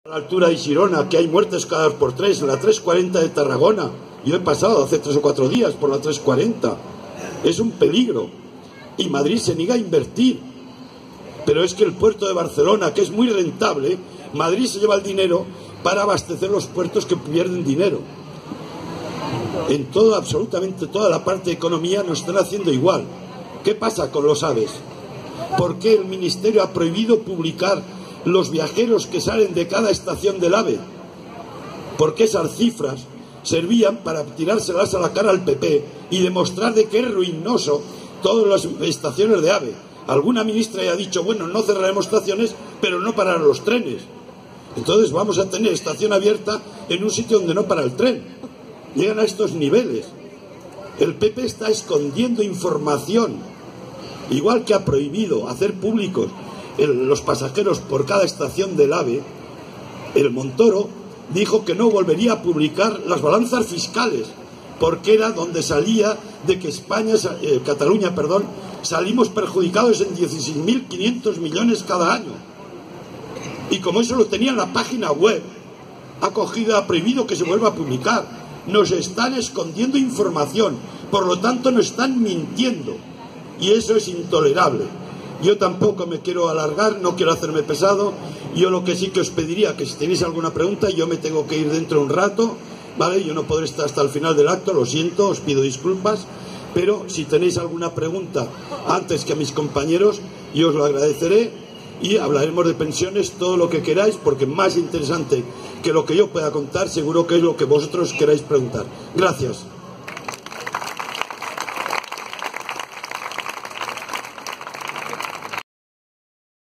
A la altura de Girona, que hay muertes cada 2 por 3, en la 340 de Tarragona. Yo he pasado hace 3 o 4 días por la 340. Es un peligro. Y Madrid se niega a invertir. Pero es que el puerto de Barcelona, que es muy rentable, Madrid se lleva el dinero para abastecer los puertos que pierden dinero. En todo, absolutamente toda la parte de economía nos están haciendo igual. ¿Qué pasa con los AVEs? ¿Por qué el Ministerio ha prohibido publicar los viajeros que salen de cada estación del AVE? Porque esas cifras servían para tirárselas a la cara al PP y demostrar de que es ruinoso todas las estaciones de AVE. Alguna ministra ya ha dicho, bueno, no cerraremos estaciones, pero no parar los trenes. Entonces vamos a tener estación abierta en un sitio donde no para el tren. Llegan a estos niveles. El PP está escondiendo información. Igual que ha prohibido hacer públicos los pasajeros por cada estación del AVE, el Montoro dijo que no volvería a publicar las balanzas fiscales, porque era donde salía de que Cataluña, salimos perjudicados en 16.500 millones cada año. Y como eso lo tenía en la página web, ha prohibido que se vuelva a publicar. Nos están escondiendo información, por lo tanto nos están mintiendo. Y eso es intolerable. Yo tampoco me quiero alargar, no quiero hacerme pesado. Yo lo que sí que os pediría, que si tenéis alguna pregunta, yo me tengo que ir dentro de un rato, ¿vale? Yo no podré estar hasta el final del acto, lo siento, os pido disculpas, pero si tenéis alguna pregunta antes que a mis compañeros, yo os lo agradeceré y hablaremos de pensiones, todo lo que queráis, porque más interesante que lo que yo pueda contar, seguro que es lo que vosotros queráis preguntar. Gracias.